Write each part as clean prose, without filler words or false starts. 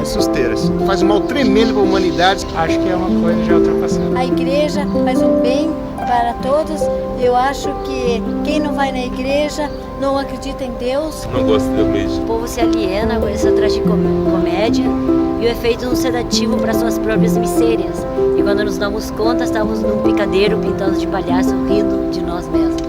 susteiras. Faz um mal tremendo para a humanidade. Acho que é uma coisa já ultrapassada. A igreja faz um bem para todos. Eu acho que quem não vai na igreja não acredita em Deus. Não gosto da igreja. O povo se aliena com essa tragicomédia e o efeito um sedativo para suas próprias misérias. E quando nos damos conta, estamos num picadeiro pintando de palhaço, rindo de nós mesmos.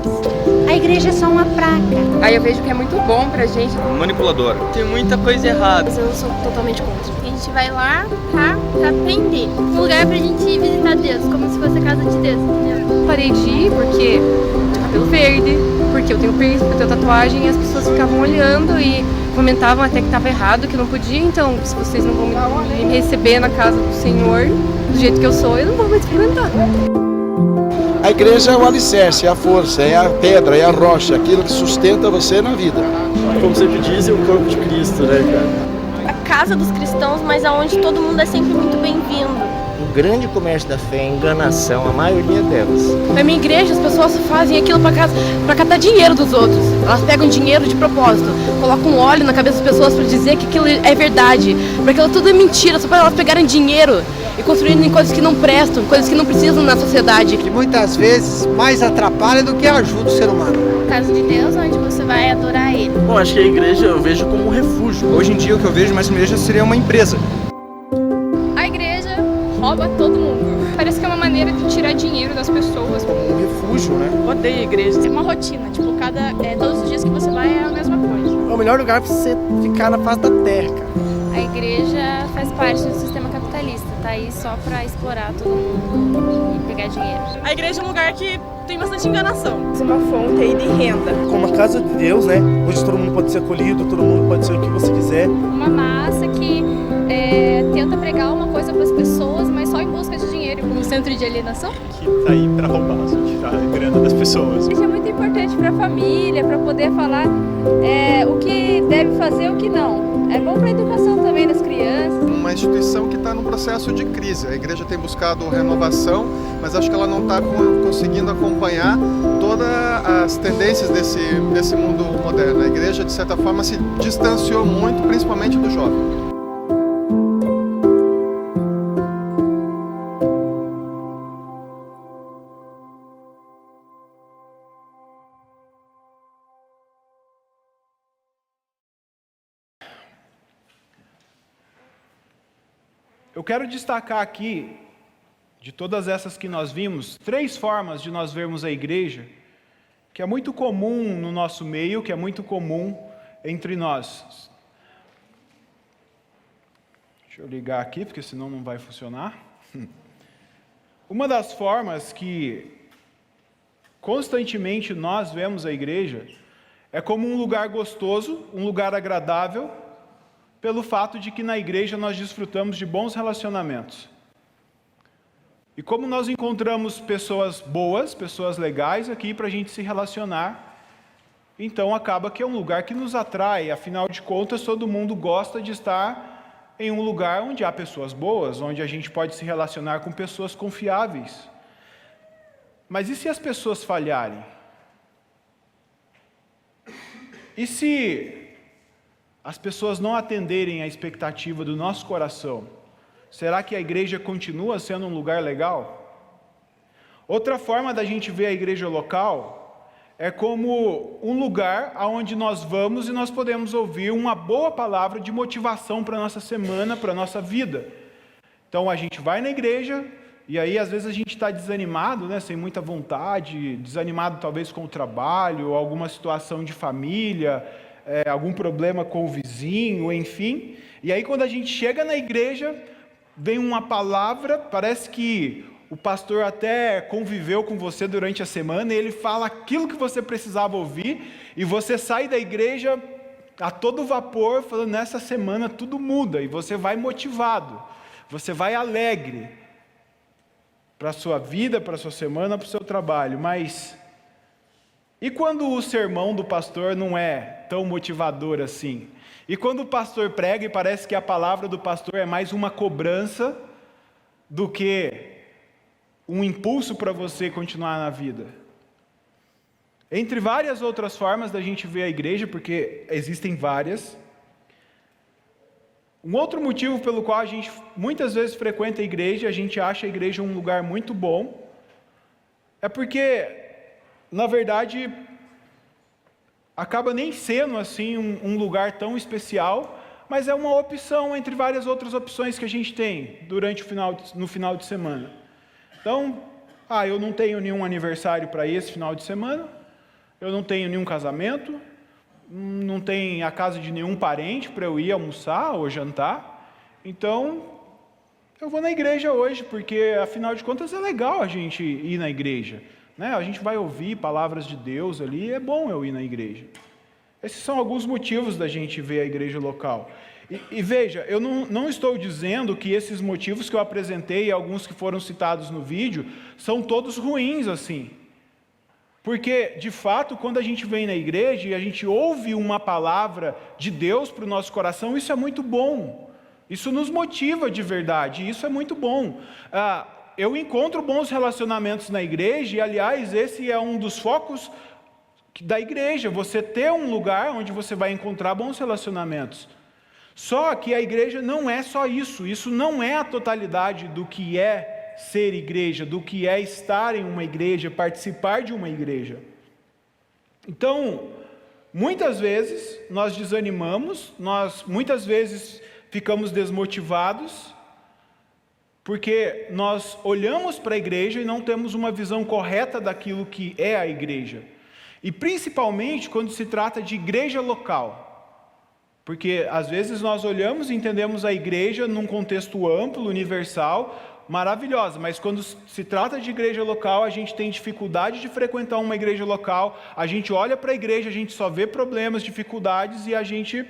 A igreja é só uma praca. Aí eu vejo que é muito bom pra gente. Manipuladora. Tem muita coisa errada. Mas eu sou totalmente contra. A gente vai lá pra aprender. Um lugar pra gente visitar Deus, como se fosse a casa de Deus, entendeu? Parei de ir porque eu tenho cabelo verde, porque eu tenho piercing, porque eu tenho tatuagem, e as pessoas ficavam olhando e comentavam até que estava errado, que eu não podia. Então, se vocês não vão me receber na casa do Senhor, do jeito que eu sou, eu não vou mais frequentar. A igreja é o alicerce, é a força, é a pedra, é a rocha, aquilo que sustenta você na vida. Como sempre dizem, o corpo de Cristo, né, cara? A casa dos cristãos, mas aonde todo mundo é sempre muito bem-vindo. O grande comércio da fé é enganação, a maioria delas. Na minha igreja, as pessoas fazem aquilo para catar dinheiro dos outros. Elas pegam dinheiro de propósito, colocam óleo na cabeça das pessoas para dizer que aquilo é verdade, porque aquilo tudo é mentira, só para elas pegarem dinheiro e construírem coisas que não prestam, coisas que não precisam na sociedade. Que muitas vezes mais atrapalha do que ajuda o ser humano. Casa de Deus, onde você vai adorar Ele. Bom, acho que a igreja eu vejo como um refúgio. Hoje em dia o que eu vejo mais uma igreja seria uma empresa. A igreja rouba todo mundo. Parece que é uma maneira de tirar dinheiro das pessoas. Um refúgio, né? Odeio a igreja. É uma rotina, tipo, todos os dias que você vai é a mesma coisa. É o melhor lugar para você ficar na face da terra, cara. A igreja faz parte do sistema capitalista, tá aí só pra explorar todo mundo e pegar dinheiro. A igreja é um lugar que tem bastante enganação. É uma fonte aí de renda. Como a casa de Deus, né? Onde todo mundo pode ser acolhido, todo mundo pode ser o que você quiser. Uma massa que tenta pregar uma coisa pras pessoas, mas só em busca de dinheiro. Um centro de alienação? Que tá aí pra roubar, tirar a grana das pessoas. Isso é muito importante pra família, pra poder falar o que deve fazer e o que não. É bom pra educação também das crianças. Uma instituição que está num processo de crise. A igreja tem buscado renovação, mas acho que ela não está conseguindo acompanhar todas as tendências desse mundo moderno. A igreja, de certa forma, se distanciou muito, principalmente do jovem. Eu quero destacar aqui, de todas essas que nós vimos, 3 formas de nós vermos a igreja, que é muito comum no nosso meio, que é muito comum entre nós. Deixa eu ligar aqui, porque senão não vai funcionar. Uma das formas que constantemente nós vemos a igreja é como um lugar gostoso, um lugar agradável, pelo fato de que na igreja nós desfrutamos de bons relacionamentos. E como nós encontramos pessoas boas, pessoas legais aqui para a gente se relacionar, então acaba que é um lugar que nos atrai, afinal de contas todo mundo gosta de estar em um lugar onde há pessoas boas, onde a gente pode se relacionar com pessoas confiáveis. Mas e se as pessoas falharem? E se as pessoas não atenderem à expectativa do nosso coração, será que a igreja continua sendo um lugar legal? Outra forma da gente ver a igreja local é como um lugar onde nós vamos e nós podemos ouvir uma boa palavra de motivação para a nossa semana, para a nossa vida. Então a gente vai na igreja e aí às vezes a gente está desanimado, né, sem muita vontade, desanimado talvez com o trabalho, alguma situação de família, algum problema com o vizinho, enfim. E aí quando a gente chega na igreja, vem uma palavra, parece que o pastor até conviveu com você durante a semana, e ele fala aquilo que você precisava ouvir, e você sai da igreja a todo vapor, falando, nessa semana tudo muda, e você vai motivado, você vai alegre, para a sua vida, para a sua semana, para o seu trabalho. Mas e quando o sermão do pastor não é tão motivador assim? E quando o pastor prega e parece que a palavra do pastor é mais uma cobrança do que um impulso para você continuar na vida? Entre várias outras formas da gente ver a igreja, porque existem várias, Um outro motivo pelo qual a gente muitas vezes frequenta a igreja, a gente acha a igreja um lugar muito bom, é porque, na verdade, acaba nem sendo assim um lugar tão especial, mas é uma opção entre várias outras opções que a gente tem no final de semana. Então, eu não tenho nenhum aniversário para esse final de semana, eu não tenho nenhum casamento, não tem a casa de nenhum parente para eu ir almoçar ou jantar, então eu vou na igreja hoje, porque afinal de contas é legal a gente ir na igreja, né? A gente vai ouvir palavras de Deus ali, é bom eu ir na igreja. Esses são alguns motivos da gente ver a igreja local. E veja, eu não estou dizendo que esses motivos que eu apresentei, e alguns que foram citados no vídeo, são todos ruins assim. Porque, de fato, quando a gente vem na igreja e a gente ouve uma palavra de Deus para o nosso coração, isso é muito bom. Isso nos motiva de verdade, isso é muito bom. Eu encontro bons relacionamentos na igreja e, aliás, esse é um dos focos da igreja, você ter um lugar onde você vai encontrar bons relacionamentos. Só que a igreja não é só isso, isso não é a totalidade do que é ser igreja, do que é estar em uma igreja, participar de uma igreja. Então, muitas vezes nós desanimamos, muitas vezes ficamos desmotivados, porque nós olhamos para a igreja e não temos uma visão correta daquilo que é a igreja. E principalmente quando se trata de igreja local. Porque às vezes nós olhamos e entendemos a igreja num contexto amplo, universal, maravilhosa, mas quando se trata de igreja local, a gente tem dificuldade de frequentar uma igreja local, a gente olha para a igreja, a gente só vê problemas, dificuldades e a gente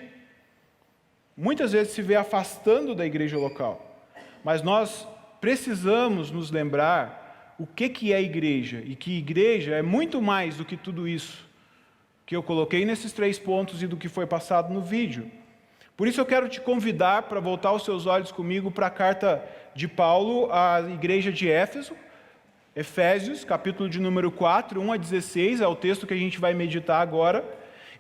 muitas vezes se vê afastando da igreja local. Mas nós precisamos nos lembrar o que é igreja e que igreja é muito mais do que tudo isso que eu coloquei nesses 3 pontos e do que foi passado no vídeo. Por isso eu quero te convidar para voltar os seus olhos comigo para a carta de Paulo à igreja de Éfeso, Efésios, capítulo de número 4, 1 a 16, é o texto que a gente vai meditar agora.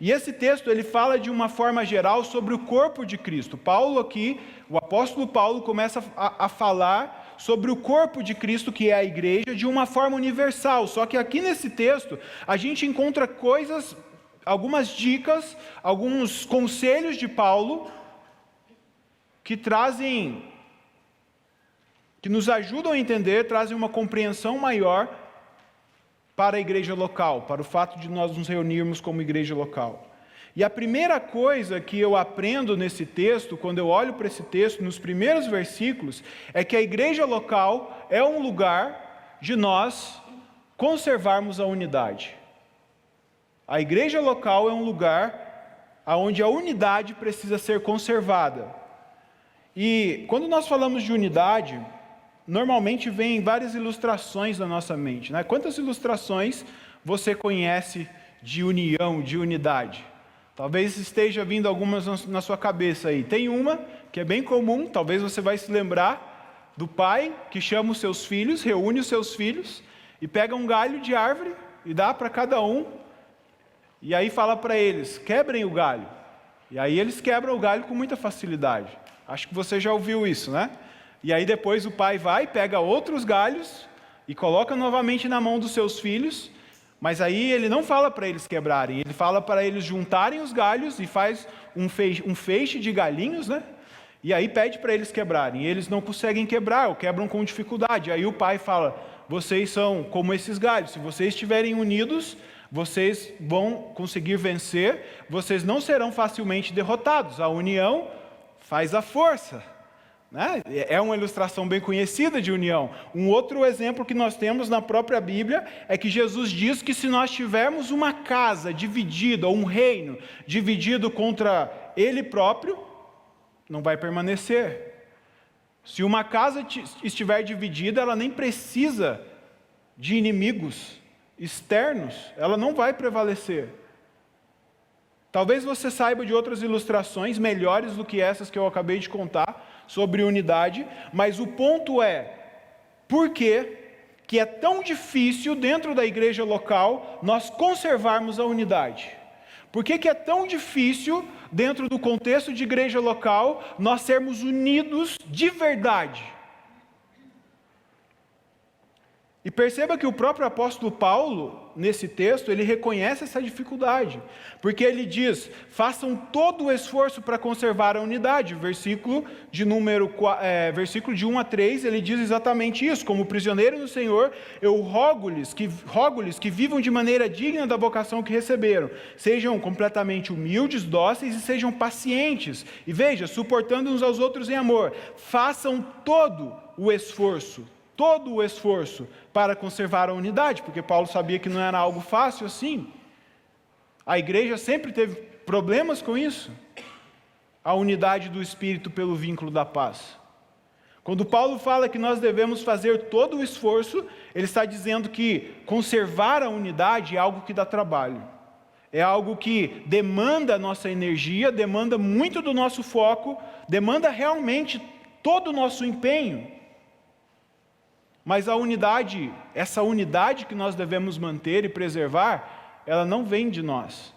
E esse texto ele fala de uma forma geral sobre o corpo de Cristo. Paulo aqui, o apóstolo Paulo começa a falar sobre o corpo de Cristo, que é a igreja, de uma forma universal. Só que aqui nesse texto a gente encontra coisas, algumas dicas, alguns conselhos de Paulo que nos ajudam a entender, trazem uma compreensão maior para a igreja local, para o fato de nós nos reunirmos como igreja local. E a primeira coisa que eu aprendo nesse texto, quando eu olho para esse texto, nos primeiros versículos, é que a igreja local é um lugar de nós conservarmos a unidade. A igreja local é um lugar onde a unidade precisa ser conservada. E quando nós falamos de unidade, normalmente vem várias ilustrações na nossa mente, né? Quantas ilustrações você conhece de união, de unidade? Talvez esteja vindo algumas na sua cabeça aí. Tem uma que é bem comum, talvez você vai se lembrar do pai que chama os seus filhos, reúne os seus filhos e pega um galho de árvore e dá para cada um. E aí fala para eles, quebrem o galho. E aí eles quebram o galho com muita facilidade. Acho que você já ouviu isso, né? E aí depois o pai vai, pega outros galhos e coloca novamente na mão dos seus filhos, mas aí ele não fala para eles quebrarem, ele fala para eles juntarem os galhos e faz um feixe de galinhos, né? E aí pede para eles quebrarem, e eles não conseguem quebrar, ou quebram com dificuldade. Aí o pai fala, vocês são como esses galhos, se vocês estiverem unidos, vocês vão conseguir vencer, vocês não serão facilmente derrotados, a união faz a força. Né? É uma ilustração bem conhecida de união. Um outro exemplo que nós temos na própria Bíblia é que Jesus diz que se nós tivermos uma casa dividida, ou um reino dividido contra ele próprio, não vai permanecer. Se uma casa estiver dividida, ela nem precisa de inimigos externos, ela não vai prevalecer. Talvez você saiba de outras ilustrações melhores do que essas que eu acabei de contar, sobre unidade, mas o ponto é, por que é tão difícil dentro da igreja local nós conservarmos a unidade? Por que é tão difícil, dentro do contexto de igreja local, nós sermos unidos de verdade? E perceba que o próprio apóstolo Paulo, nesse texto, ele reconhece essa dificuldade, porque ele diz: façam todo o esforço para conservar a unidade. Versículo de 1 a 3, ele diz exatamente isso: como prisioneiro no Senhor, eu rogo-lhes que vivam de maneira digna da vocação que receberam, sejam completamente humildes, dóceis e sejam pacientes, e veja, suportando uns aos outros em amor. Façam todo o esforço para conservar a unidade, porque Paulo sabia que não era algo fácil assim. A igreja sempre teve problemas com isso, a unidade do Espírito pelo vínculo da paz. Quando Paulo fala que nós devemos fazer todo o esforço, ele está dizendo que conservar a unidade é algo que dá trabalho, é algo que demanda a nossa energia, demanda muito do nosso foco, demanda realmente todo o nosso empenho. Mas a unidade, essa unidade que nós devemos manter e preservar, ela não vem de nós.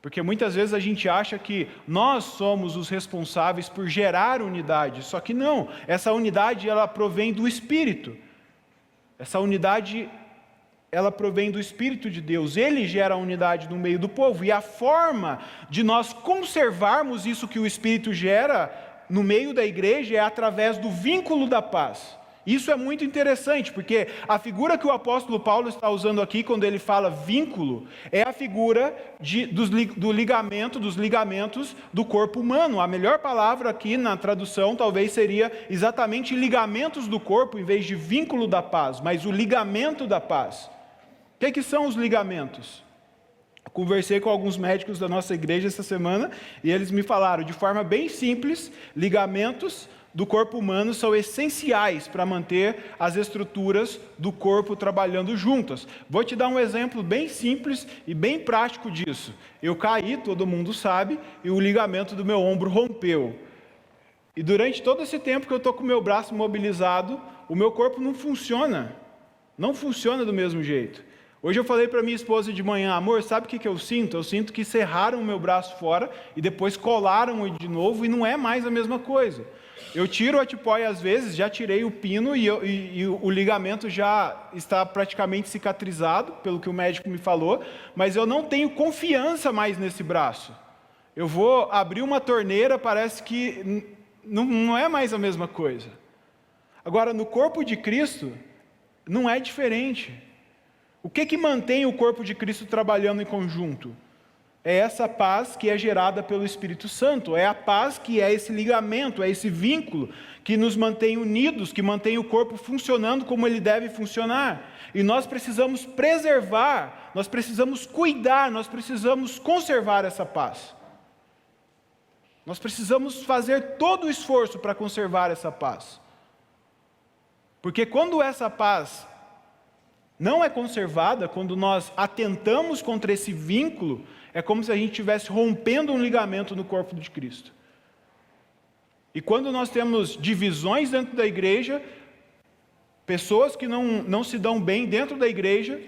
Porque muitas vezes a gente acha que nós somos os responsáveis por gerar unidade, só que não. Essa unidade, ela provém do Espírito. Essa unidade, ela provém do Espírito de Deus. Ele gera a unidade no meio do povo. E a forma de nós conservarmos isso que o Espírito gera no meio da igreja é através do vínculo da paz. Isso é muito interessante, porque a figura que o apóstolo Paulo está usando aqui, quando ele fala vínculo, é a figura dos ligamentos do corpo humano. A melhor palavra aqui na tradução talvez seria exatamente ligamentos do corpo, em vez de vínculo da paz, mas o ligamento da paz. O que são os ligamentos? Conversei com alguns médicos da nossa igreja essa semana, e eles me falaram, de forma bem simples, ligamentos do corpo humano são essenciais para manter as estruturas do corpo trabalhando juntas. Vou te dar um exemplo bem simples e bem prático disso. Eu caí, todo mundo sabe, e o ligamento do meu ombro rompeu. E durante todo esse tempo que eu estou com o meu braço mobilizado, o meu corpo não funciona do mesmo jeito. Hoje eu falei para minha esposa de manhã: amor, sabe o que eu sinto? Eu sinto que serraram o meu braço fora e depois colaram de novo, e não é mais a mesma coisa. Eu tiro a tipóia às vezes, já tirei o pino e o ligamento já está praticamente cicatrizado, pelo que o médico me falou, mas eu não tenho confiança mais nesse braço. Eu vou abrir uma torneira, parece que não é mais a mesma coisa. Agora, no corpo de Cristo, não é diferente. O que mantém o corpo de Cristo trabalhando em conjunto? É essa paz que é gerada pelo Espírito Santo, é a paz que é esse ligamento, é esse vínculo que nos mantém unidos, que mantém o corpo funcionando como ele deve funcionar. E nós precisamos preservar, nós precisamos cuidar, nós precisamos conservar essa paz. Nós precisamos fazer todo o esforço para conservar essa paz. Porque quando essa paz não é conservada, quando nós atentamos contra esse vínculo, é como se a gente estivesse rompendo um ligamento no corpo de Cristo. E quando nós temos divisões dentro da igreja, pessoas que não se dão bem dentro da igreja,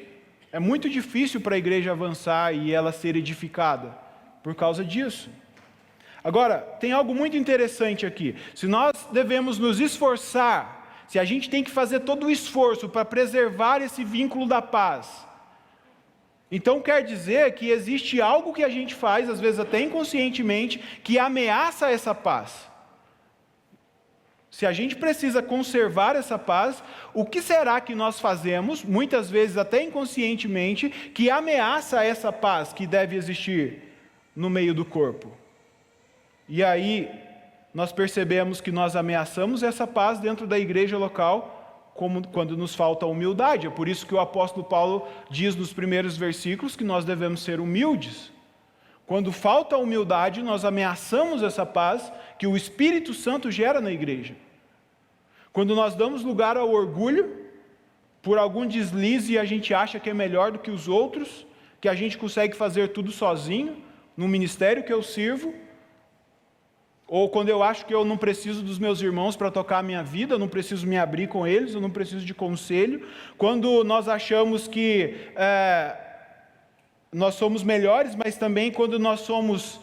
é muito difícil para a igreja avançar e ela ser edificada por causa disso. Agora, tem algo muito interessante aqui. Se nós devemos nos esforçar, se a gente tem que fazer todo o esforço para preservar esse vínculo da paz, então quer dizer que existe algo que a gente faz, às vezes até inconscientemente, que ameaça essa paz. Se a gente precisa conservar essa paz, o que será que nós fazemos, muitas vezes até inconscientemente, que ameaça essa paz que deve existir no meio do corpo? E aí nós percebemos que nós ameaçamos essa paz dentro da igreja local, como quando nos falta humildade. É por isso que o apóstolo Paulo diz nos primeiros versículos que nós devemos ser humildes. Quando falta humildade, nós ameaçamos essa paz que o Espírito Santo gera na igreja. Quando nós damos lugar ao orgulho, por algum deslize, e a gente acha que é melhor do que os outros, que a gente consegue fazer tudo sozinho, no ministério que eu sirvo, ou quando eu acho que eu não preciso dos meus irmãos para tocar a minha vida, eu não preciso me abrir com eles, eu não preciso de conselho. Quando nós achamos que nós somos melhores, mas também quando nós somos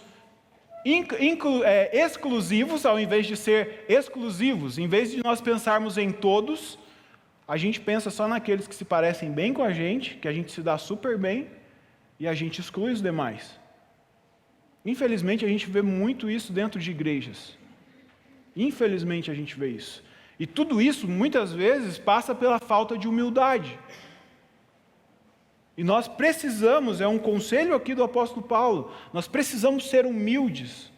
exclusivos, ao invés de ser exclusivos, em vez de nós pensarmos em todos, a gente pensa só naqueles que se parecem bem com a gente, que a gente se dá super bem, e a gente exclui os demais. Infelizmente a gente vê muito isso dentro de igrejas. Infelizmente a gente vê isso. E tudo isso, muitas vezes, passa pela falta de humildade. E nós precisamos, é um conselho aqui do apóstolo Paulo, nós precisamos ser humildes.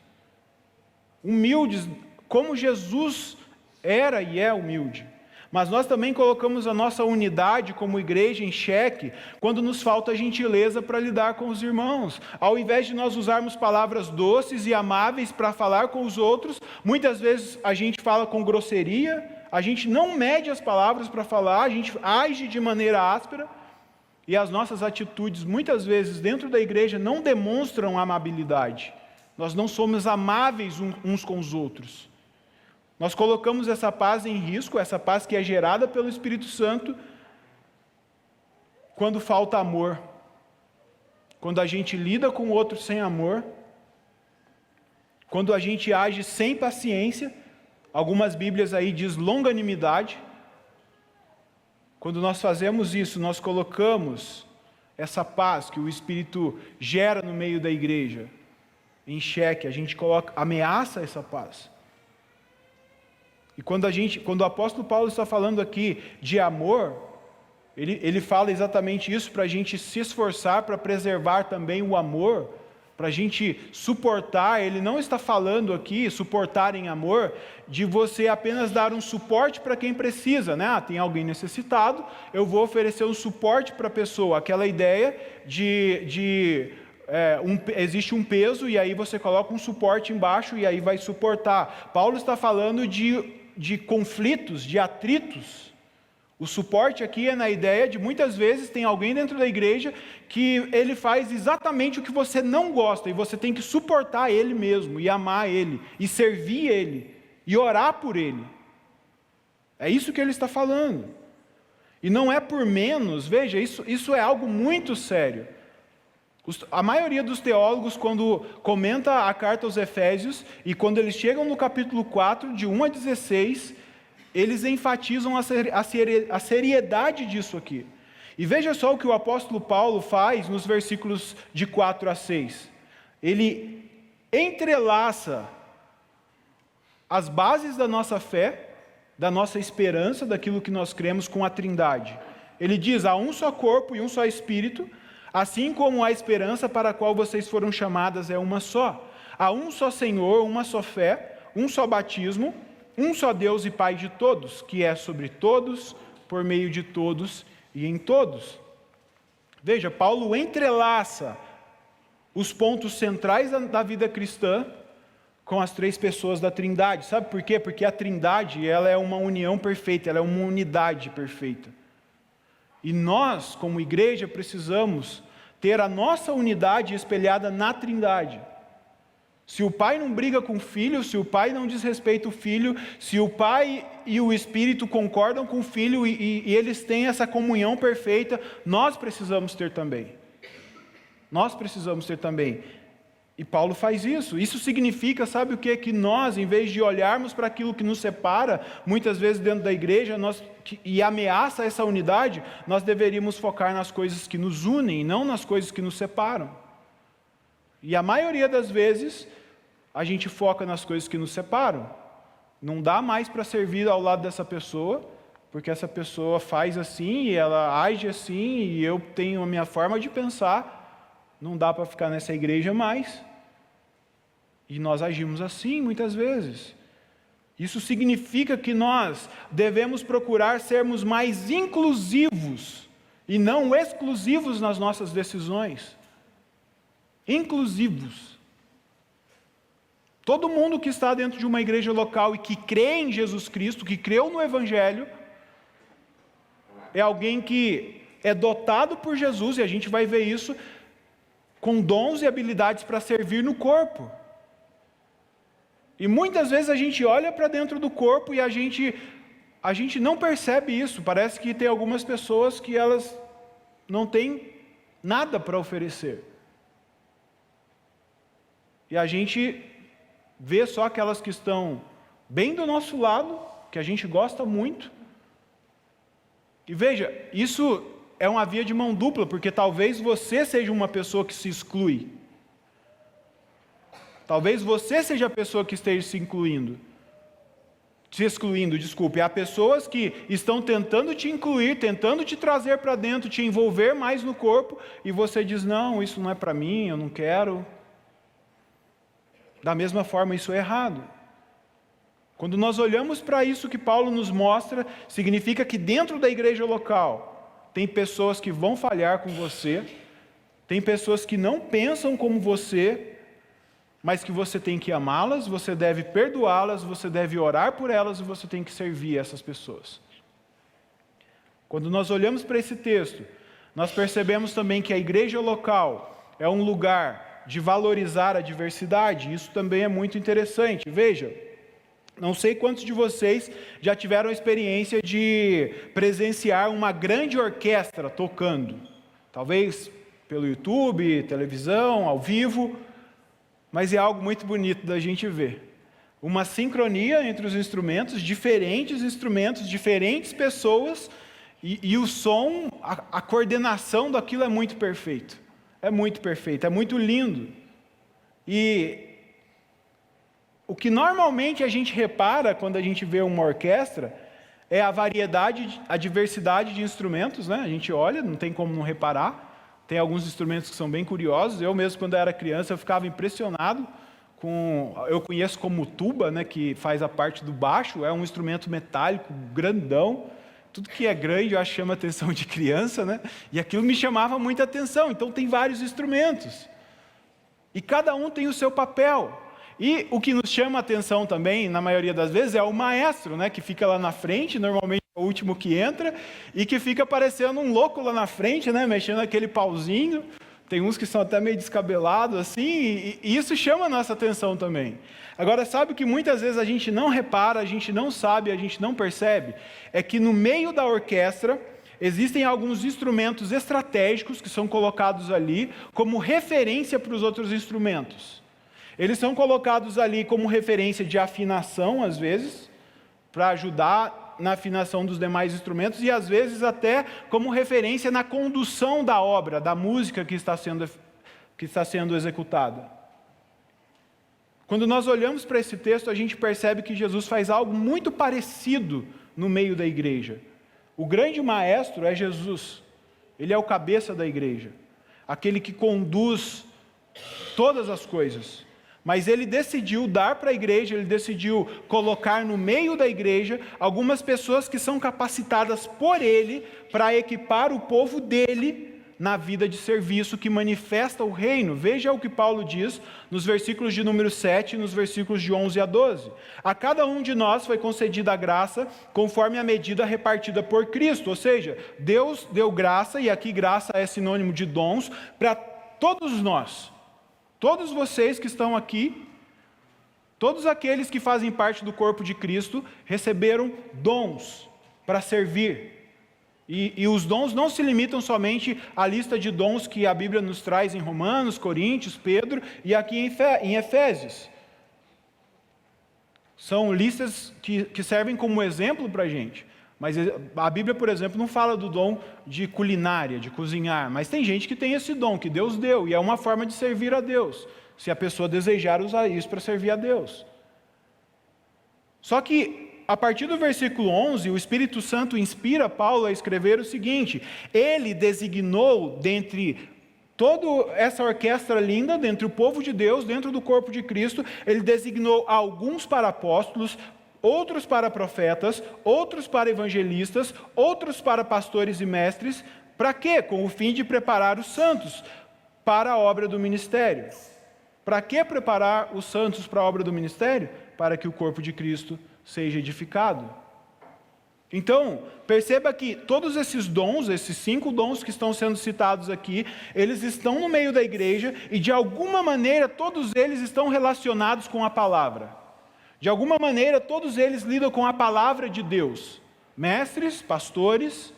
Humildes, como Jesus era e é humilde. Mas nós também colocamos a nossa unidade como igreja em xeque quando nos falta gentileza para lidar com os irmãos. Ao invés de nós usarmos palavras doces e amáveis para falar com os outros, muitas vezes a gente fala com grosseria, a gente não mede as palavras para falar, a gente age de maneira áspera, e as nossas atitudes, muitas vezes, dentro da igreja, não demonstram amabilidade. Nós não somos amáveis uns com os outros. Nós colocamos essa paz em risco, essa paz que é gerada pelo Espírito Santo, quando falta amor. Quando a gente lida com o outro sem amor, quando a gente age sem paciência, algumas Bíblias aí diz longanimidade. Quando nós fazemos isso, nós colocamos essa paz que o Espírito gera no meio da igreja em xeque, a gente ameaça essa paz. E quando o apóstolo Paulo está falando aqui de amor, ele fala exatamente isso, para a gente se esforçar para preservar também o amor, para a gente suportar. Ele não está falando aqui, suportar em amor, de você apenas dar um suporte para quem precisa, né? Tem alguém necessitado, eu vou oferecer um suporte para a pessoa. Aquela ideia existe um peso e aí você coloca um suporte embaixo e aí vai suportar. Paulo está falando de conflitos, de atritos. O suporte aqui é na ideia de muitas vezes tem alguém dentro da igreja que ele faz exatamente o que você não gosta e você tem que suportar ele mesmo e amar ele e servir ele e orar por ele. É isso que ele está falando. E não é por menos, veja, isso é algo muito sério. A maioria dos teólogos, quando comenta a carta aos Efésios, e quando eles chegam no capítulo 4, de 1 a 16, eles enfatizam a seriedade disso aqui. E veja só o que o apóstolo Paulo faz nos versículos de 4 a 6. Ele entrelaça as bases da nossa fé, da nossa esperança, daquilo que nós cremos com a Trindade. Ele diz, há um só corpo e um só Espírito, assim como a esperança para a qual vocês foram chamadas é uma só. Há um só Senhor, uma só fé, um só batismo, um só Deus e Pai de todos, que é sobre todos, por meio de todos e em todos. Veja, Paulo entrelaça os pontos centrais da vida cristã com as três pessoas da Trindade. Sabe por quê? Porque a Trindade, ela é uma união perfeita, ela é uma unidade perfeita. E nós, como igreja, precisamos ter a nossa unidade espelhada na Trindade. Se o Pai não briga com o Filho, se o Pai não desrespeita o Filho, se o Pai e o Espírito concordam com o Filho e eles têm essa comunhão perfeita, nós precisamos ter também. Nós precisamos ter também. E Paulo faz isso. Isso significa, sabe o que? Que nós, em vez de olharmos para aquilo que nos separa, muitas vezes dentro da igreja, e ameaça essa unidade, nós deveríamos focar nas coisas que nos unem, e não nas coisas que nos separam. E a maioria das vezes, a gente foca nas coisas que nos separam. Não dá mais para servir ao lado dessa pessoa, porque essa pessoa faz assim, e ela age assim, e eu tenho a minha forma de pensar. Não dá para ficar nessa igreja mais. E nós agimos assim muitas vezes. Isso significa que nós devemos procurar sermos mais inclusivos e não exclusivos nas nossas decisões. Inclusivos. Todo mundo que está dentro de uma igreja local e que crê em Jesus Cristo, que creu no Evangelho, é alguém que é dotado por Jesus, e a gente vai ver isso, com dons e habilidades para servir no corpo. E muitas vezes a gente olha para dentro do corpo e a gente não percebe isso. Parece que tem algumas pessoas que elas não têm nada para oferecer. E a gente vê só aquelas que estão bem do nosso lado, que a gente gosta muito. E veja, isso é uma via de mão dupla, porque talvez você seja uma pessoa que se exclui. Talvez você seja a pessoa que esteja se excluindo, desculpe. Há pessoas que estão tentando te incluir, tentando te trazer para dentro, te envolver mais no corpo, e você diz, não, isso não é para mim, eu não quero. Da mesma forma, isso é errado. Quando nós olhamos para isso que Paulo nos mostra, significa que dentro da igreja local, tem pessoas que vão falhar com você, tem pessoas que não pensam como você, mas que você tem que amá-las, você deve perdoá-las, você deve orar por elas e você tem que servir essas pessoas. Quando nós olhamos para esse texto, nós percebemos também que a igreja local é um lugar de valorizar a diversidade. Isso também é muito interessante. Veja, não sei quantos de vocês já tiveram a experiência de presenciar uma grande orquestra tocando. Talvez pelo YouTube, televisão, ao vivo, mas é algo muito bonito da gente ver. Uma sincronia entre os instrumentos, diferentes pessoas, e o som, a coordenação daquilo é muito perfeito. É muito perfeito, é muito lindo. E o que normalmente a gente repara quando a gente vê uma orquestra é a variedade, a diversidade de instrumentos, né? A gente olha, não tem como não reparar. Tem alguns instrumentos que são bem curiosos. Eu mesmo, quando era criança, eu ficava impressionado com... Eu conheço como tuba, né, que faz a parte do baixo. É um instrumento metálico, grandão. Tudo que é grande, eu acho que chama a atenção de criança, né? E aquilo me chamava muita atenção. Então, tem vários instrumentos. E cada um tem o seu papel. E o que nos chama a atenção também, na maioria das vezes, é o maestro, né, que fica lá na frente, normalmente é o último que entra, e que fica parecendo um louco lá na frente, né, mexendo aquele pauzinho. Tem uns que são até meio descabelados assim, e isso chama a nossa atenção também. Agora, sabe o que muitas vezes a gente não repara, a gente não sabe, a gente não percebe? É que no meio da orquestra existem alguns instrumentos estratégicos que são colocados ali como referência para os outros instrumentos. Eles são colocados ali como referência de afinação, às vezes, para ajudar na afinação dos demais instrumentos, e às vezes até como referência na condução da obra, da música que está sendo executada. Quando nós olhamos para esse texto, a gente percebe que Jesus faz algo muito parecido no meio da igreja. O grande maestro é Jesus. Ele é o cabeça da igreja, aquele que conduz todas as coisas. Mas ele decidiu dar para a igreja, ele decidiu colocar no meio da igreja algumas pessoas que são capacitadas por ele para equipar o povo dele na vida de serviço que manifesta o reino. Veja o que Paulo diz nos versículos de número 7 e nos versículos de 11 a 12. A cada um de nós foi concedida a graça conforme a medida repartida por Cristo. Ou seja, Deus deu graça, e aqui graça é sinônimo de dons, para todos nós. Todos vocês que estão aqui, todos aqueles que fazem parte do corpo de Cristo, receberam dons para servir. E os dons não se limitam somente à lista de dons que a Bíblia nos traz em Romanos, Coríntios, Pedro e aqui em Efésios. São listas que servem como exemplo para a gente. Mas a Bíblia, por exemplo, não fala do dom de culinária, de cozinhar, mas tem gente que tem esse dom, que Deus deu, e é uma forma de servir a Deus, se a pessoa desejar usar isso para servir a Deus. Só que, a partir do versículo 11, o Espírito Santo inspira Paulo a escrever o seguinte: ele designou dentre toda essa orquestra linda, dentre o povo de Deus, dentro do corpo de Cristo, ele designou alguns para apóstolos, outros para profetas, outros para evangelistas, outros para pastores e mestres. Para quê? Com o fim de preparar os santos para a obra do ministério. Para que preparar os santos para a obra do ministério? Para que o corpo de Cristo seja edificado. Então, perceba que todos esses dons, esses 5 dons que estão sendo citados aqui, eles estão no meio da igreja e de alguma maneira todos eles estão relacionados com a palavra. De alguma maneira, todos eles lidam com a palavra de Deus. Mestres, pastores,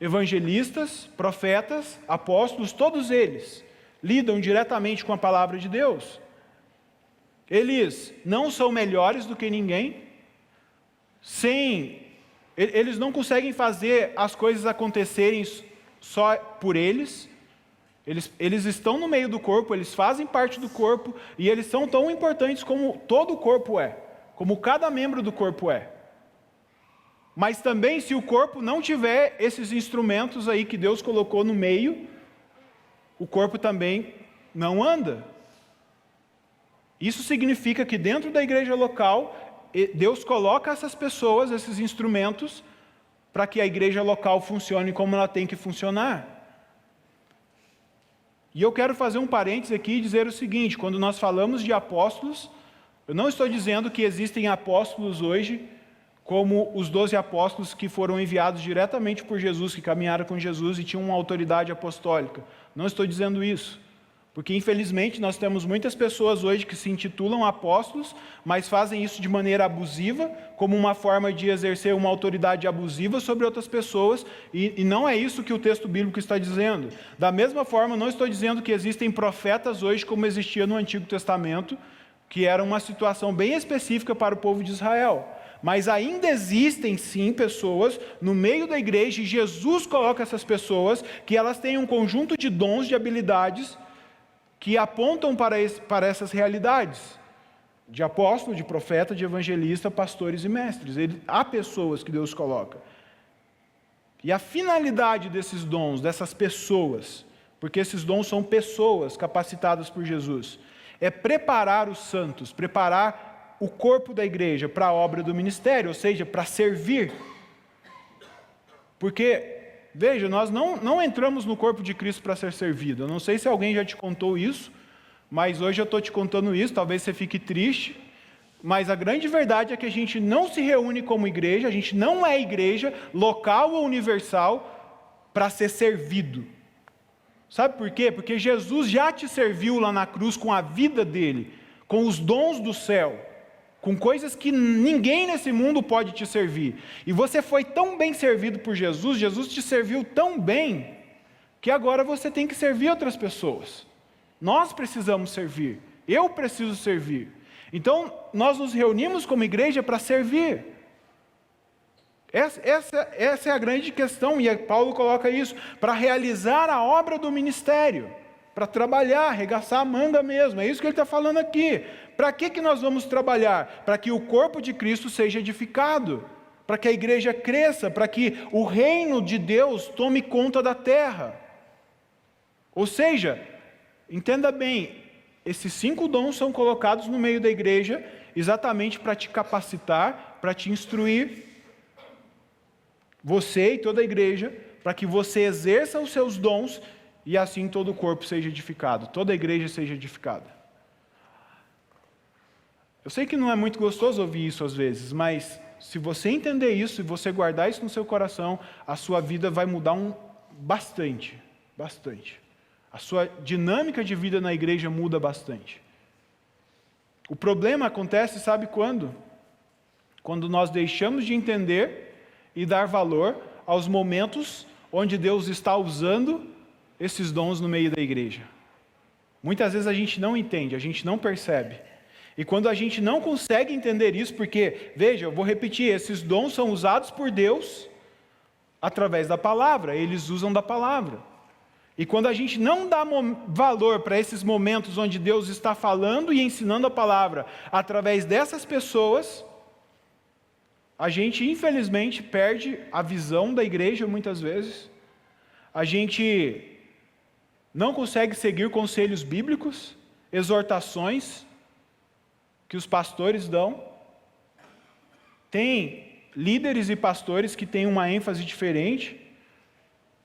evangelistas, profetas, apóstolos, todos eles lidam diretamente com a palavra de Deus. Eles não são melhores do que ninguém, eles não conseguem fazer as coisas acontecerem só por eles. Eles estão no meio do corpo, eles fazem parte do corpo, e eles são tão importantes como todo o corpo é, como cada membro do corpo é. Mas também, se o corpo não tiver esses instrumentos aí que Deus colocou no meio, o corpo também não anda. Isso significa que dentro da igreja local, Deus coloca essas pessoas, esses instrumentos, para que a igreja local funcione como ela tem que funcionar. E eu quero fazer um parênteses aqui e dizer o seguinte: quando nós falamos de apóstolos, eu não estou dizendo que existem apóstolos hoje como os 12 apóstolos que foram enviados diretamente por Jesus, que caminharam com Jesus e tinham uma autoridade apostólica. Não estou dizendo isso, porque infelizmente nós temos muitas pessoas hoje que se intitulam apóstolos, mas fazem isso de maneira abusiva, como uma forma de exercer uma autoridade abusiva sobre outras pessoas, e não é isso que o texto bíblico está dizendo. Da mesma forma, não estou dizendo que existem profetas hoje como existia no Antigo Testamento, que era uma situação bem específica para o povo de Israel. Mas ainda existem sim pessoas no meio da igreja, e Jesus coloca essas pessoas, que elas têm um conjunto de dons, de habilidades, que apontam para essas realidades, de apóstolo, de profeta, de evangelista, pastores e mestres. Há pessoas que Deus coloca. E a finalidade desses dons, dessas pessoas, porque esses dons são pessoas capacitadas por Jesus, é preparar os santos, preparar o corpo da igreja para a obra do ministério, ou seja, para servir. Porque, veja, nós não entramos no corpo de Cristo para ser servido. Eu não sei se alguém já te contou isso, mas hoje eu estou te contando isso, talvez você fique triste, mas a grande verdade é que a gente não se reúne como igreja, a gente não é igreja local ou universal para ser servido. Sabe por quê? Porque Jesus já te serviu lá na cruz com a vida dele, com os dons do céu, com coisas que ninguém nesse mundo pode te servir. E você foi tão bem servido por Jesus, Jesus te serviu tão bem, que agora você tem que servir outras pessoas. Nós precisamos servir, eu preciso servir. Então, nós nos reunimos como igreja para servir. Essa é a grande questão, e Paulo coloca isso, para realizar a obra do ministério, para trabalhar, arregaçar a manga mesmo, é isso que ele está falando aqui. Para que nós vamos trabalhar? Para que o corpo de Cristo seja edificado, para que a igreja cresça, para que o reino de Deus tome conta da terra. Ou seja, entenda bem, esses 5 dons são colocados no meio da igreja exatamente para te capacitar, para te instruir, você e toda a igreja, para que você exerça os seus dons e assim todo o corpo seja edificado, toda a igreja seja edificada. Eu sei que não é muito gostoso ouvir isso às vezes, mas se você entender isso, se você guardar isso no seu coração, a sua vida vai mudar bastante, bastante. A sua dinâmica de vida na igreja muda bastante. O problema acontece, sabe quando? Quando nós deixamos de entender e dar valor aos momentos onde Deus está usando esses dons no meio da igreja. Muitas vezes a gente não entende, a gente não percebe. E quando a gente não consegue entender isso, porque, veja, eu vou repetir, esses dons são usados por Deus através da palavra, eles usam da palavra. E quando a gente não dá valor para esses momentos onde Deus está falando e ensinando a palavra através dessas pessoas, a gente infelizmente perde a visão da igreja muitas vezes. A gente não consegue seguir conselhos bíblicos, exortações que os pastores dão. Tem líderes e pastores que têm uma ênfase diferente,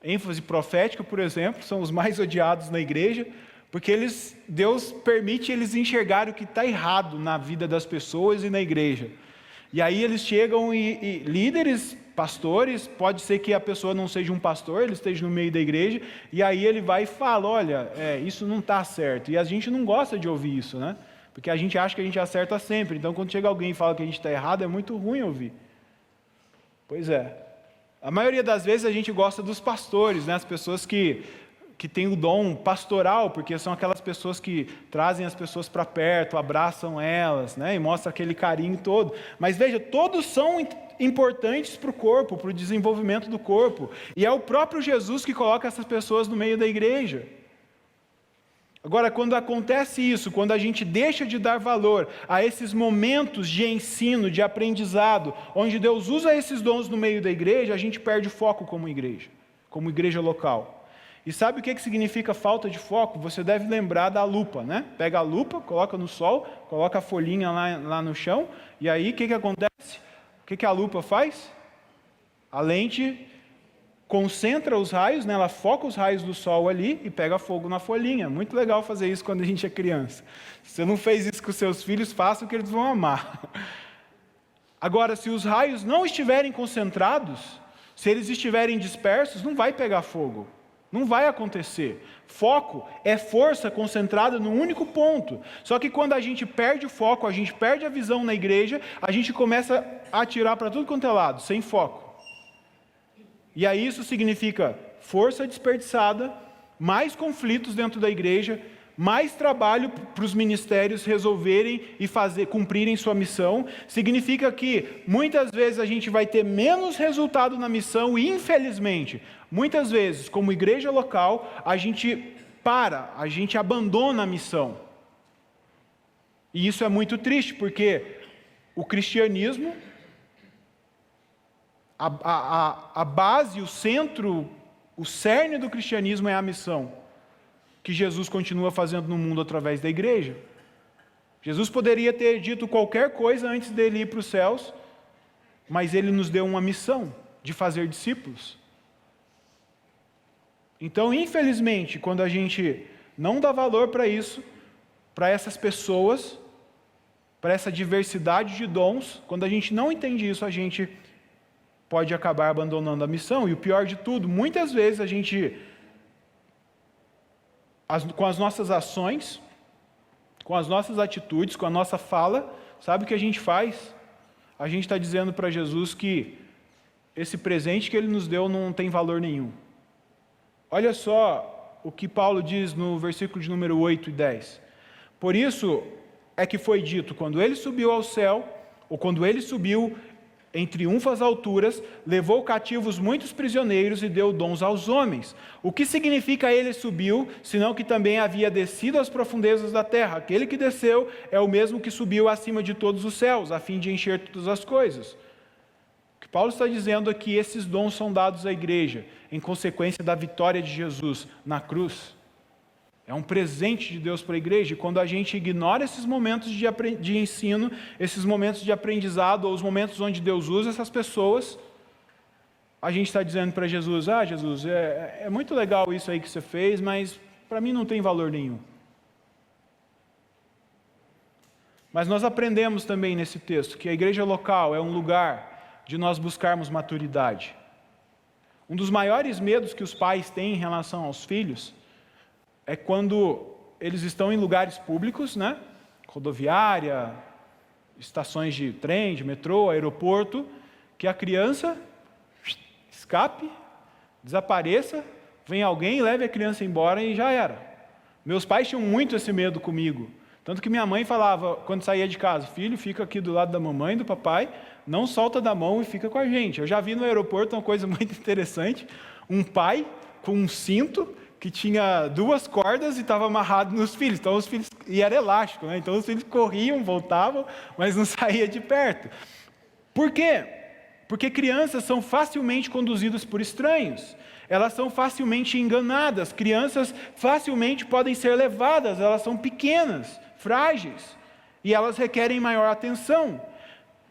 ênfase profética, por exemplo, são os mais odiados na igreja, porque Deus permite eles enxergarem o que está errado na vida das pessoas e na igreja. E aí eles chegam e líderes, pastores, pode ser que a pessoa não seja um pastor, ele esteja no meio da igreja, e aí ele vai e fala, olha, isso não está certo. E a gente não gosta de ouvir isso, né? Porque a gente acha que a gente acerta sempre. Então quando chega alguém e fala que a gente está errado, é muito ruim ouvir. Pois é. A maioria das vezes a gente gosta dos pastores, né? As pessoas que têm o dom pastoral, porque são aquelas pessoas que trazem as pessoas para perto, abraçam elas, né? E mostram aquele carinho todo. Mas veja, todos são importantes para o corpo, para o desenvolvimento do corpo. E é o próprio Jesus que coloca essas pessoas no meio da igreja. Agora, quando acontece isso, quando a gente deixa de dar valor a esses momentos de ensino, de aprendizado, onde Deus usa esses dons no meio da igreja, a gente perde o foco como igreja local. E sabe o que significa falta de foco? Você deve lembrar da lupa, né? Pega a lupa, coloca no sol, coloca a folhinha lá no chão, e aí o que acontece? O que a lupa faz? A lente concentra os raios, né? Ela foca os raios do sol ali e pega fogo na folhinha. Muito legal fazer isso quando a gente é criança. Se você não fez isso com seus filhos, faça o que eles vão amar. Agora, se os raios não estiverem concentrados, se eles estiverem dispersos, não vai pegar fogo. Não vai acontecer. Foco é força concentrada num único ponto. Só que quando a gente perde o foco, a gente perde a visão na igreja, a gente começa a atirar para tudo quanto é lado, sem foco. E aí isso significa força desperdiçada, mais conflitos dentro da igreja, mais trabalho para os ministérios resolverem e cumprirem sua missão. Significa que muitas vezes a gente vai ter menos resultado na missão e, infelizmente, muitas vezes, como igreja local, a gente abandona a missão. E isso é muito triste, porque o cristianismo, a base, o centro, o cerne do cristianismo é a missão que Jesus continua fazendo no mundo através da igreja. Jesus poderia ter dito qualquer coisa antes dele ir para os céus, mas ele nos deu uma missão de fazer discípulos. Então, infelizmente, quando a gente não dá valor para isso, para essas pessoas, para essa diversidade de dons, quando a gente não entende isso, a gente pode acabar abandonando a missão. E o pior de tudo, muitas vezes a gente, com as nossas ações, com as nossas atitudes, com a nossa fala, sabe o que a gente faz? A gente está dizendo para Jesus que esse presente que Ele nos deu não tem valor nenhum. Olha só o que Paulo diz no versículo de número 8 e 10. Por isso é que foi dito, quando Ele subiu ao céu, ou quando Ele subiu em triunfo às alturas, levou cativos muitos prisioneiros e deu dons aos homens. O que significa ele subiu, senão que também havia descido às profundezas da terra? Aquele que desceu é o mesmo que subiu acima de todos os céus, a fim de encher todas as coisas. O que Paulo está dizendo é que esses dons são dados à igreja, em consequência da vitória de Jesus na cruz. É um presente de Deus para a igreja. E quando a gente ignora esses momentos de ensino, esses momentos de aprendizado, ou os momentos onde Deus usa essas pessoas, a gente está dizendo para Jesus, Jesus, é muito legal isso aí que você fez, mas para mim não tem valor nenhum. Mas nós aprendemos também nesse texto que a igreja local é um lugar de nós buscarmos maturidade. Um dos maiores medos que os pais têm em relação aos filhos é quando eles estão em lugares públicos, né? Rodoviária, estações de trem, de metrô, aeroporto, que a criança escape, desapareça, vem alguém e leve a criança embora e já era. Meus pais tinham muito esse medo comigo. Tanto que minha mãe falava, quando saía de casa, filho, fica aqui do lado da mamãe e do papai, não solta da mão e fica com a gente. Eu já vi no aeroporto uma coisa muito interessante, um pai com um cinto, que tinha 2 cordas e estava amarrado nos filhos. Então os filhos, e era elástico, né? Então os filhos corriam, voltavam, mas não saía de perto. Por quê? Porque crianças são facilmente conduzidas por estranhos. Elas são facilmente enganadas. Crianças facilmente podem ser levadas. Elas são pequenas, frágeis, e elas requerem maior atenção.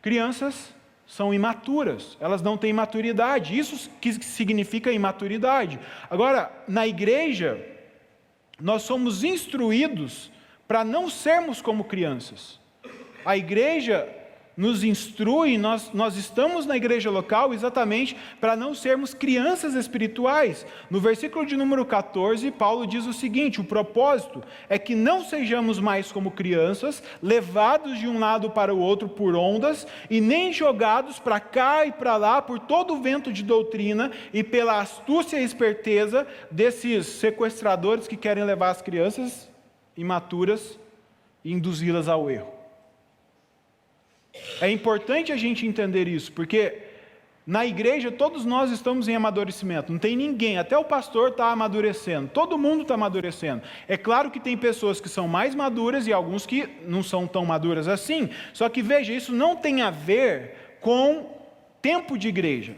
Crianças são imaturas, elas não têm maturidade, isso que significa imaturidade. Agora, na igreja, nós somos instruídos para não sermos como crianças. A igreja nos instrui, nós estamos na igreja local exatamente para não sermos crianças espirituais. No versículo de número 14, Paulo diz o seguinte: o propósito é que não sejamos mais como crianças, levados de um lado para o outro por ondas, e nem jogados para cá e para lá por todo o vento de doutrina e pela astúcia e esperteza desses sequestradores que querem levar as crianças imaturas e induzi-las ao erro. É importante a gente entender isso, porque na igreja todos nós estamos em amadurecimento, não tem ninguém, até o pastor está amadurecendo, todo mundo está amadurecendo. É claro que tem pessoas que são mais maduras e alguns que não são tão maduras assim, só que veja, isso não tem a ver com tempo de igreja.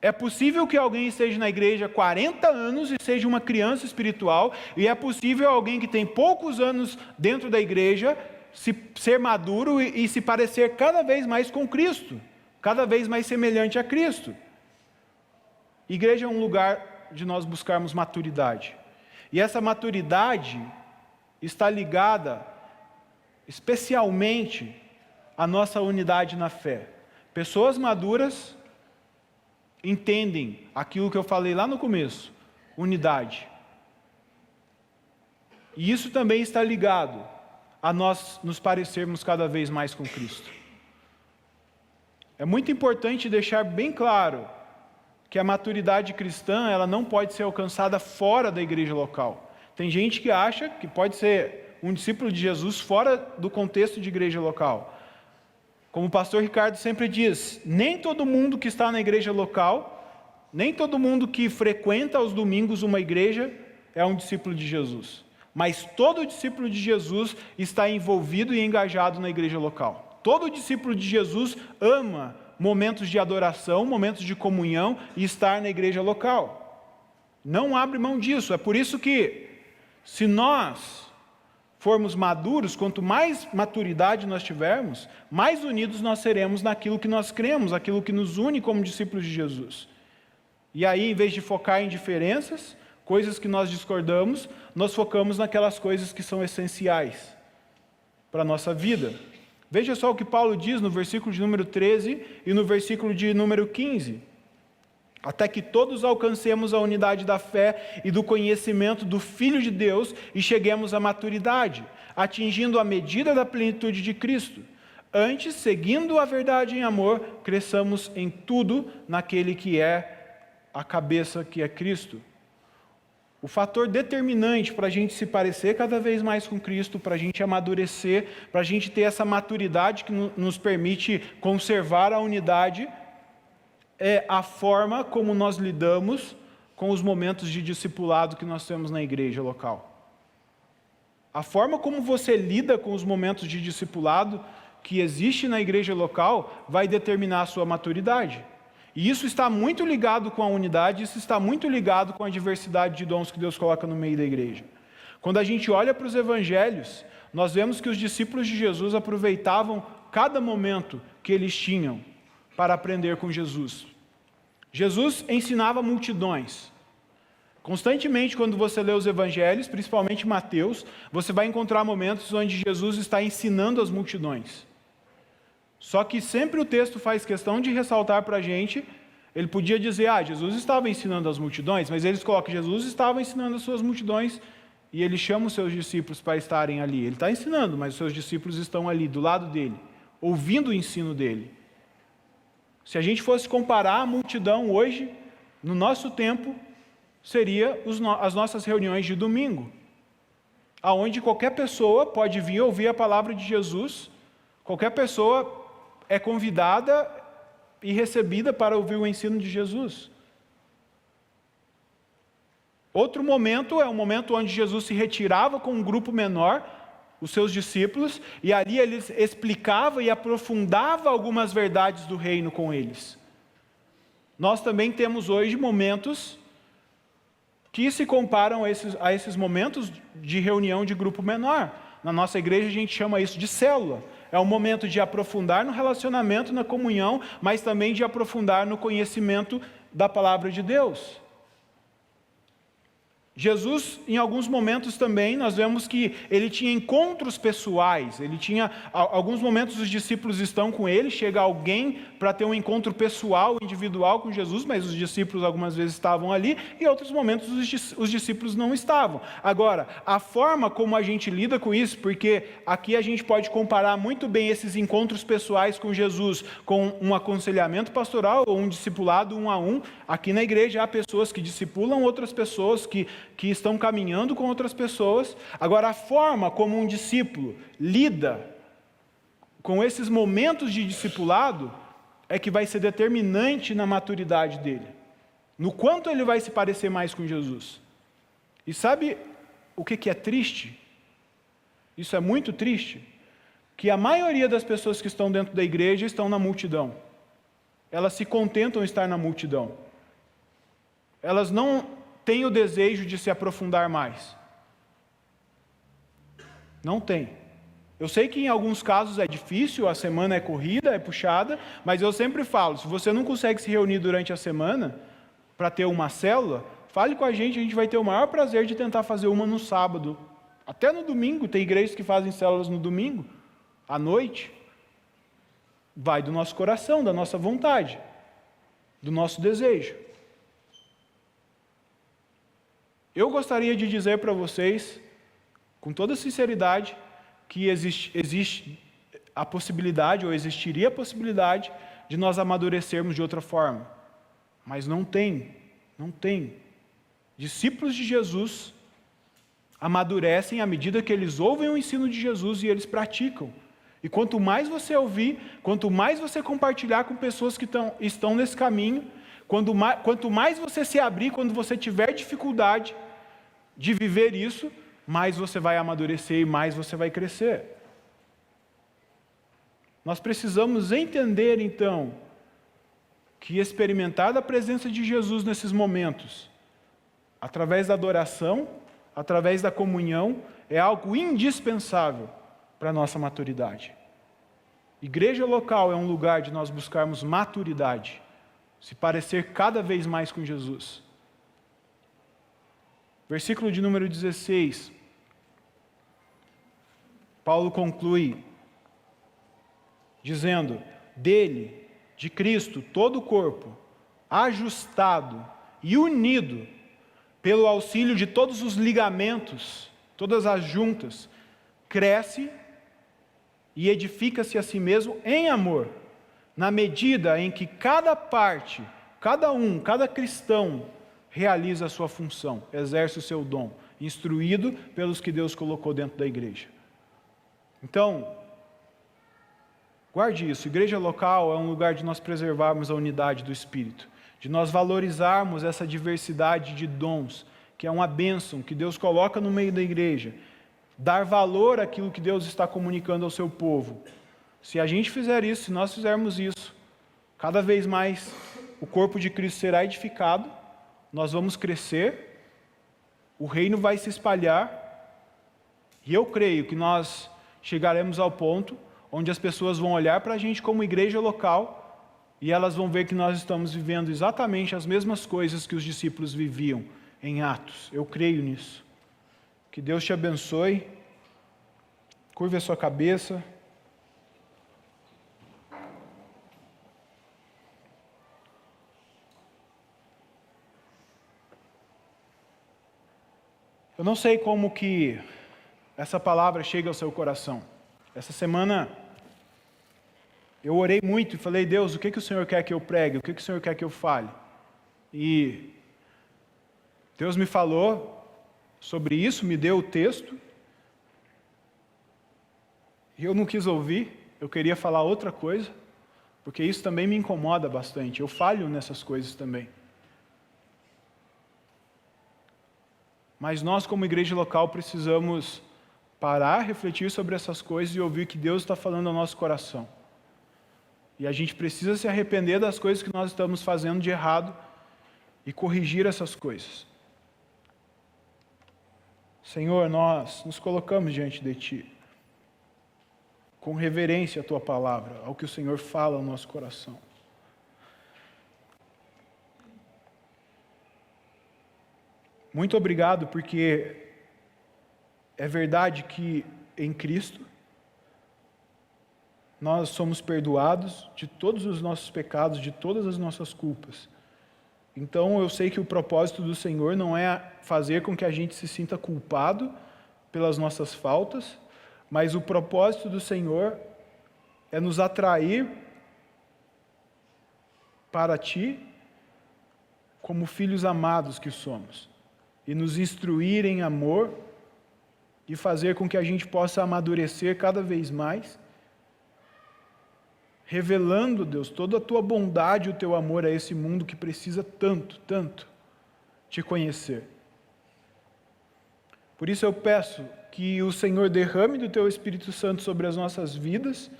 É possível que alguém esteja na igreja 40 anos e seja uma criança espiritual, e é possível alguém que tem poucos anos dentro da igreja ser maduro e se parecer cada vez mais com Cristo, cada vez mais semelhante a Cristo. Igreja é um lugar de nós buscarmos maturidade. E essa maturidade está ligada especialmente à nossa unidade na fé. Pessoas maduras entendem aquilo que eu falei lá no começo, unidade. E isso também está ligado a nós nos parecermos cada vez mais com Cristo. É muito importante deixar bem claro que a maturidade cristã, ela não pode ser alcançada fora da igreja local. Tem gente que acha que pode ser um discípulo de Jesus fora do contexto de igreja local. Como o pastor Ricardo sempre diz, nem todo mundo que está na igreja local, nem todo mundo que frequenta aos domingos uma igreja é um discípulo de Jesus. Mas todo discípulo de Jesus está envolvido e engajado na igreja local. Todo discípulo de Jesus ama momentos de adoração, momentos de comunhão e estar na igreja local. Não abre mão disso. É por isso que, se nós formos maduros, quanto mais maturidade nós tivermos, mais unidos nós seremos naquilo que nós cremos, aquilo que nos une como discípulos de Jesus. E aí, em vez de focar em diferenças, coisas que nós discordamos, nós focamos naquelas coisas que são essenciais para a nossa vida. Veja só o que Paulo diz no versículo de número 13 e no versículo de número 15. Até que todos alcancemos a unidade da fé e do conhecimento do Filho de Deus e cheguemos à maturidade, atingindo a medida da plenitude de Cristo. Antes, seguindo a verdade em amor, cresçamos em tudo naquele que é a cabeça, que é Cristo. O fator determinante para a gente se parecer cada vez mais com Cristo, para a gente amadurecer, para a gente ter essa maturidade que nos permite conservar a unidade, é a forma como nós lidamos com os momentos de discipulado que nós temos na igreja local. A forma como você lida com os momentos de discipulado que existe na igreja local vai determinar a sua maturidade. E isso está muito ligado com a unidade, isso está muito ligado com a diversidade de dons que Deus coloca no meio da igreja. Quando a gente olha para os evangelhos, nós vemos que os discípulos de Jesus aproveitavam cada momento que eles tinham para aprender com Jesus. Jesus ensinava multidões. Constantemente, quando você lê os evangelhos, principalmente Mateus, você vai encontrar momentos onde Jesus está ensinando as multidões. Só que sempre o texto faz questão de ressaltar para a gente, ele podia dizer, Jesus estava ensinando as multidões, mas eles colocam, Jesus estava ensinando as suas multidões, e ele chama os seus discípulos para estarem ali. Ele está ensinando, mas os seus discípulos estão ali, do lado dele, ouvindo o ensino dele. Se a gente fosse comparar a multidão hoje, no nosso tempo, seria as nossas reuniões de domingo, aonde qualquer pessoa pode vir ouvir a palavra de Jesus, qualquer pessoa é convidada e recebida para ouvir o ensino de Jesus. Outro momento é o momento onde Jesus se retirava com um grupo menor, os seus discípulos, e ali ele explicava e aprofundava algumas verdades do reino com eles. Nós também temos hoje momentos que se comparam a esses momentos de reunião de grupo menor. Na nossa igreja a gente chama isso de célula. É um momento de aprofundar no relacionamento, na comunhão, mas também de aprofundar no conhecimento da palavra de Deus. Jesus, em alguns momentos também, nós vemos que ele tinha encontros pessoais, alguns momentos os discípulos estão com ele, chega alguém para ter um encontro pessoal, individual com Jesus, mas os discípulos algumas vezes estavam ali, e em outros momentos os discípulos não estavam. Agora, a forma como a gente lida com isso, porque aqui a gente pode comparar muito bem esses encontros pessoais com Jesus com um aconselhamento pastoral ou um discipulado 1 a 1. Aqui na igreja há pessoas que discipulam outras pessoas, que estão caminhando com outras pessoas. Agora, a forma como um discípulo lida com esses momentos de discipulado é que vai ser determinante na maturidade dele, no quanto ele vai se parecer mais com Jesus. E sabe o que é triste? Isso é muito triste, que a maioria das pessoas que estão dentro da igreja estão na multidão. Elas se contentam em estar na multidão. Elas não têm o desejo de se aprofundar mais. Não tem. Eu sei que em alguns casos é difícil, a semana é corrida, é puxada, mas eu sempre falo, se você não consegue se reunir durante a semana para ter uma célula, fale com a gente vai ter o maior prazer de tentar fazer uma no sábado. Até no domingo, tem igrejas que fazem células no domingo, à noite. Vai do nosso coração, da nossa vontade, do nosso desejo. Eu gostaria de dizer para vocês, com toda sinceridade, que existe a possibilidade, ou existiria a possibilidade, de nós amadurecermos de outra forma. Mas não tem. Discípulos de Jesus amadurecem à medida que eles ouvem o ensino de Jesus e eles praticam. E quanto mais você ouvir, quanto mais você compartilhar com pessoas que estão nesse caminho, quanto mais você se abrir, quando você tiver dificuldade de viver isso, mais você vai amadurecer e mais você vai crescer. Nós precisamos entender, então, que experimentar a presença de Jesus nesses momentos, através da adoração, através da comunhão, é algo indispensável para a nossa maturidade. Igreja local é um lugar de nós buscarmos maturidade, se parecer cada vez mais com Jesus. Versículo de número 16. Paulo conclui dizendo: dele, de Cristo, todo o corpo, ajustado e unido pelo auxílio de todos os ligamentos, todas as juntas, cresce e edifica-se a si mesmo em amor, na medida em que cada parte, cada cristão realiza a sua função, exerce o seu dom, instruído pelos que Deus colocou dentro da igreja. Então, guarde isso, igreja local é um lugar de nós preservarmos a unidade do Espírito, de nós valorizarmos essa diversidade de dons, que é uma bênção que Deus coloca no meio da igreja, dar valor àquilo que Deus está comunicando ao seu povo. Se a gente fizer isso, se nós fizermos isso, cada vez mais o corpo de Cristo será edificado, nós vamos crescer, o reino vai se espalhar, e eu creio que nós chegaremos ao ponto onde as pessoas vão olhar para a gente como igreja local e elas vão ver que nós estamos vivendo exatamente as mesmas coisas que os discípulos viviam em Atos. Eu creio nisso. Que Deus te abençoe. Curve a sua cabeça. Eu não sei como que essa palavra chega ao seu coração. Essa semana eu orei muito e falei: Deus, o que o Senhor quer que eu pregue? O que o Senhor quer que eu fale? E Deus me falou sobre isso, me deu o texto, e eu não quis ouvir, eu queria falar outra coisa, porque isso também me incomoda bastante, eu falho nessas coisas também. Mas nós, como igreja local, precisamos parar, refletir sobre essas coisas e ouvir o que Deus está falando ao nosso coração. E a gente precisa se arrepender das coisas que nós estamos fazendo de errado e corrigir essas coisas. Senhor, nós nos colocamos diante de Ti, com reverência à Tua palavra, ao que o Senhor fala ao nosso coração. Muito obrigado, porque é verdade que em Cristo nós somos perdoados de todos os nossos pecados, de todas as nossas culpas. Então eu sei que o propósito do Senhor não é fazer com que a gente se sinta culpado pelas nossas faltas, mas o propósito do Senhor é nos atrair para Ti como filhos amados que somos, e nos instruir em amor e fazer com que a gente possa amadurecer cada vez mais, revelando, Deus, toda a Tua bondade e o Teu amor a esse mundo que precisa tanto, tanto Te conhecer. Por isso eu peço que o Senhor derrame do Teu Espírito Santo sobre as nossas vidas,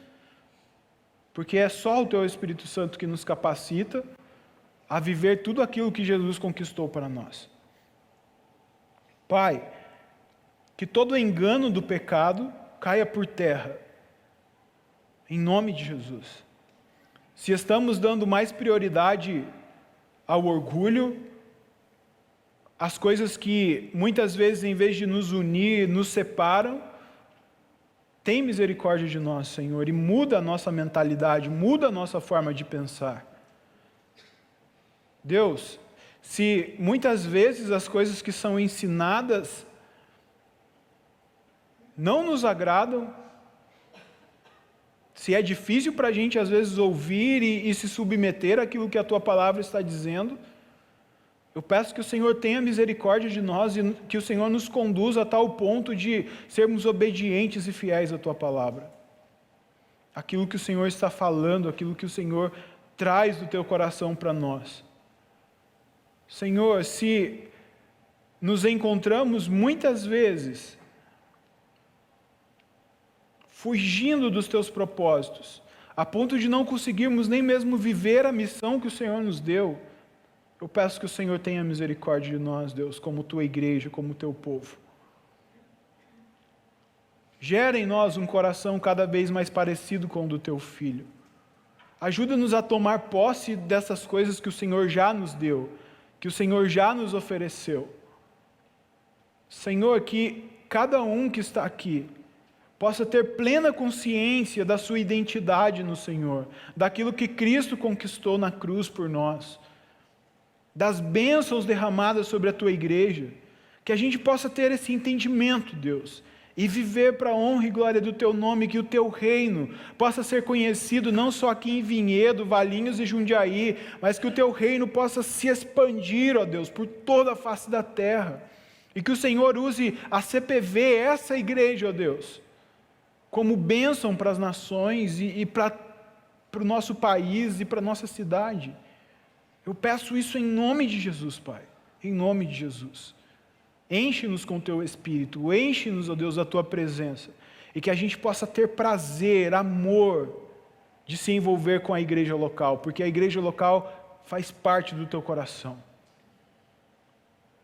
porque é só o Teu Espírito Santo que nos capacita a viver tudo aquilo que Jesus conquistou para nós. Pai, que todo engano do pecado caia por terra, em nome de Jesus. Se estamos dando mais prioridade ao orgulho, às coisas que muitas vezes, em vez de nos unir, nos separam, tem misericórdia de nós, Senhor, e muda a nossa mentalidade, muda a nossa forma de pensar. Deus, se muitas vezes as coisas que são ensinadas não nos agradam, se é difícil para a gente às vezes ouvir e se submeter àquilo que a Tua palavra está dizendo, eu peço que o Senhor tenha misericórdia de nós e que o Senhor nos conduza a tal ponto de sermos obedientes e fiéis à Tua palavra. Aquilo que o Senhor está falando, aquilo que o Senhor traz do Teu coração para nós. Senhor, se nos encontramos muitas vezes fugindo dos Teus propósitos, a ponto de não conseguirmos nem mesmo viver a missão que o Senhor nos deu, eu peço que o Senhor tenha misericórdia de nós, Deus, como Tua igreja, como Teu povo. Gera em nós um coração cada vez mais parecido com o do Teu Filho. Ajuda-nos a tomar posse dessas coisas que o Senhor já nos deu, que o Senhor já nos ofereceu. Senhor, que cada um que está aqui possa ter plena consciência da sua identidade no Senhor, daquilo que Cristo conquistou na cruz por nós, das bênçãos derramadas sobre a Tua igreja, que a gente possa ter esse entendimento, Deus, e viver para a honra e glória do Teu nome, que o Teu reino possa ser conhecido não só aqui em Vinhedo, Valinhos e Jundiaí, mas que o Teu reino possa se expandir, ó Deus, por toda a face da terra, e que o Senhor use a CPV, essa igreja, ó Deus, como bênção para as nações e para o nosso país e para a nossa cidade. Eu peço isso em nome de Jesus, Pai, em nome de Jesus. Enche-nos com o Teu Espírito, enche-nos, ó Deus, da Tua presença, e que a gente possa ter prazer, amor, de se envolver com a igreja local, porque a igreja local faz parte do Teu coração.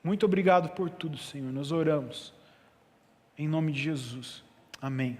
Muito obrigado por tudo, Senhor, nós oramos, em nome de Jesus. Amém.